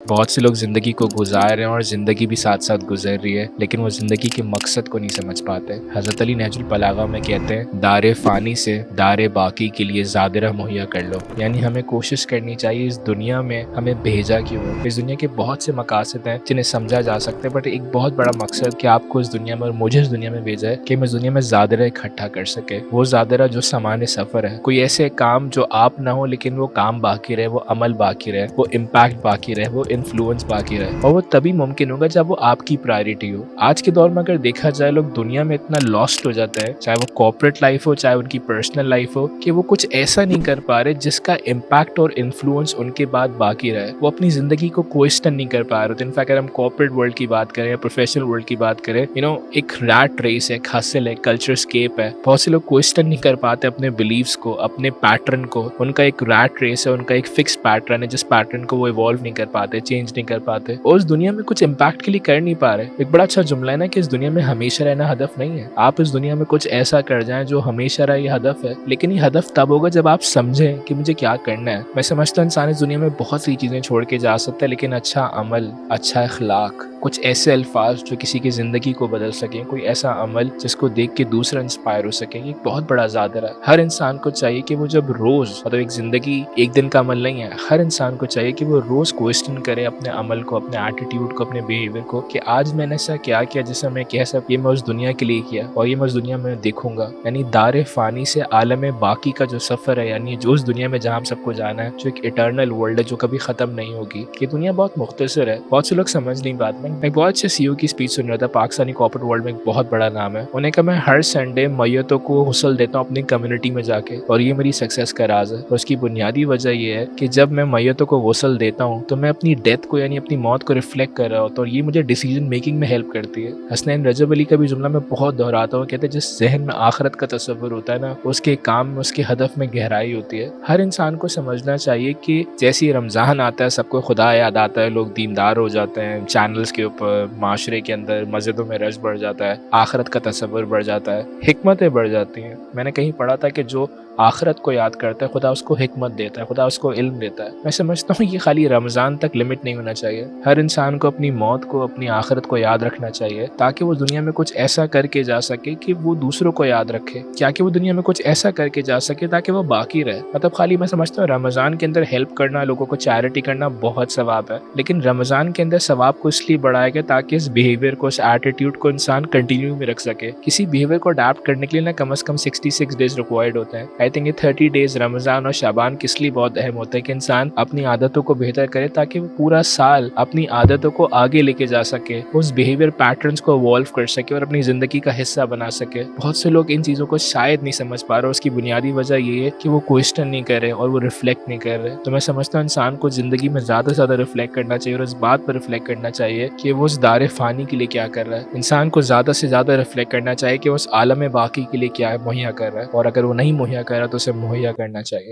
बहुत से लोग ज़िंदगी को गुज़ार रहे हैं और ज़िंदगी भी साथ-साथ गुज़र रही है, लेकिन वो ज़िंदगी के मकसद को नहीं समझ पाते। हज़रत अली नहजुल बलागा में कहते हैं, दारे फ़ानी से दारे बाकी के लिए ज़ादिरा मुहैया कर लो। यानी हमें कोशिश करनी चाहिए इस दुनिया में हमें भेजा क्यों है। इस दुनिया के बहुत से मकासद हैं जिन्हें समझा जा सकता है, बट एक बहुत बड़ा मकसद कि आपको इस दुनिया में और मुझे इस दुनिया में भेजा है कि हम इस दुनिया में ज़ादिरा इकट्ठा कर सकें। वो ज़ादिरा जो सामान्य सफ़र है, कोई ऐसे काम जो आप ना हो लेकिन वो काम बाकी रहे, वो अमल बाकी रहे, वो इम्पैक्ट बाकी रहे, वो इन्फ्लुएंस बाकी रहे, और वो तभी मुमकिन होगा जब वो आपकी प्रायोरिटी हो। आज के दौर में अगर देखा जाए, लोग दुनिया में इतना लॉस्ट हो जाते हैं, चाहे वो कॉर्पोरेट लाइफ हो चाहे उनकी पर्सनल लाइफ हो, कि वो कुछ ऐसा नहीं कर पा रहे जिसका इम्पैक्ट और इन्फ्लुएंस उनके बाद बाकी रहे। वो अपनी जिंदगी को क्वेश्चन नहीं कर पा रहे। तो इनफैक्ट अगर हम कॉर्पोरेट वर्ल्ड की बात करें या प्रोफेशनल वर्ल्ड की बात करें, एक रैट रेस है, एक हसल है, कल्चर स्केप है। बहुत से लोग क्वेश्चन नहीं कर पाते अपने बिलीव्स को, अपने पैटर्न को। उनका एक रैट रेस है, उनका एक फिक्स पैटर्न है, जिस पैटर्न को वो इवॉल्व नहीं कर पाते, चेंज नहीं कर पाते, और उस दुनिया में कुछ इम्पैक्ट के लिए कर नहीं पा रहे। एक बड़ा अच्छा जुमला है ना कि इस दुनिया में हमेशा रहना हदफ नहीं है। आप इस दुनिया में कुछ ऐसा कर जाएं जो हमेशा रहे, ये हदफ है। लेकिन ये हदफ तब होगा जब आप समझें कि मुझे क्या करना है। मैं समझता हूँ इंसान इस दुनिया में बहुत सी चीजें छोड़ के जा सकता है, लेकिन अच्छा अमल, अच्छा अखलाक, कुछ ऐसे अल्फाज जो किसी की जिंदगी को बदल सकें, कोई ऐसा अमल जिसको देख के दूसरा इंस्पायर हो सके, ये बहुत बड़ा ज़ादिरा है। हर इंसान को चाहिए कि वो जब रोज, मतलब एक जिंदगी एक दिन का अमल नहीं है, हर इंसान को चाहिए कि वो रोज क्वेश्चन करे अपने अमल को, अपने एटीट्यूड को, अपने बिहेवियर को, कि आज मैंने ऐसा क्या किया जिससे मैं कह सकूं ये मैं उस दुनिया के लिए किया और ये मैं उस दुनिया में देखूंगा। यानी दारे फानी से आलम बाकी का जो सफर है, यानी जो उस दुनिया में जहाँ हम सबको जाना है, जो एक इटर्नल वर्ल्ड है जो कभी खत्म नहीं होगी। ये दुनिया बहुत मुख्तसर है, बहुत से लोग समझ नहीं पाते। मैं एक बहुत अच्छे सीईओ की स्पीच सुन रहा था, पाकिस्तानी कॉर्पोरेट वर्ल्ड में एक बहुत बड़ा नाम है। उन्हें कहा, मैं हर संडे मैयतों को गुस्ल देता हूँ अपनी कम्युनिटी में जाके, और ये मेरी सक्सेस का राज है। उसकी बुनियादी वजह यह है कि जब मैं मैयतों को गुस्ल देता हूँ तो मैं अपनी डेथ को, यानी अपनी मौत को रिफ्लेक्ट कर रहा होता हूँ, और ये मुझे डिसीजन मेकिंग में हेल्प करती है। हसनैन रजब अली का भी जुमला मैं बहुत दोहराता हूँ, कहते हैं जिस जहन में आखिरत का तस्वुर होता है ना, उसके काम में, उसके हदफ में गहराई होती है। हर इंसान को समझना चाहिए कि जैसे ही रमजान आता है सबको खुदा याद आता है, लोग दीनदार हो जाते हैं, चैनल्स के ऊपर, माशरे के अंदर, मस्जिदों में रश बढ़ जाता है, आखिरत का तस्वुर बढ़ जाता है, हिकमतें बढ़ जाती हैं। मैंने कहीं पढ़ा था कि जो आखिरत को याद करता है, खुदा उसको हिकमत देता है, खुदा उसको इल्म देता है। मैं समझता हूँ ये खाली रमज़ान तक लिमिट नहीं होना चाहिए। हर इंसान को अपनी मौत को, अपनी आखिरत को याद रखना चाहिए, ताकि वो दुनिया में कुछ ऐसा करके जा सके कि वो दूसरों को याद रखे, क्या कि वो दुनिया में कुछ ऐसा करके जा सके ताकि वो बाकी रहे। मतलब खाली मैं समझता हूँ रमज़ान के अंदर हेल्प करना, लोगों को चैरिटी करना बहुत सवाब है, लेकिन रमज़ान के अंदर सवाब को इसलिए बढ़ाएगा ताकि इस बिहेवियर को, इस एटीट्यूड को इंसान कंटिन्यू में रख सके। किसी बिहेवियर को अडैप्ट करने के लिए ना कम से कम 66 डेज रिक्वायर्ड होते हैं। आई थिंक ये 30 डेज रमजान और शाबान किस लिए बहुत अहम होता है कि इंसान अपनी आदतों को बेहतर करे, ताकि वो पूरा साल अपनी आदतों को आगे लेके जा सके, उस बिहेवियर पैटर्न्स को इवॉल्व कर सके और अपनी जिंदगी का हिस्सा बना सके। बहुत से लोग इन चीजों को शायद नहीं समझ पा रहे। उसकी बुनियादी वजह ये है कि वो क्वेश्चन नहीं कर रहे और वो रिफ्लेक्ट नहीं कर रहे। तो मैं समझता हूँ इंसान को जिंदगी में ज्यादा से ज्यादा रिफ्लेक्ट करना चाहिए और इस बात पर रिफ्लेक्ट करना चाहिए कि वो उस दारे फानी के लिए क्या कर रहा है। इंसान को ज्यादा से ज्यादा रिफ्लेक्ट करना चाहिए कि वो उस आलम बाकी के लिए क्या मुहैया कर रहा है, और अगर वो नहीं मुहैया कर रहा तो उसे मुहैया करना चाहिए।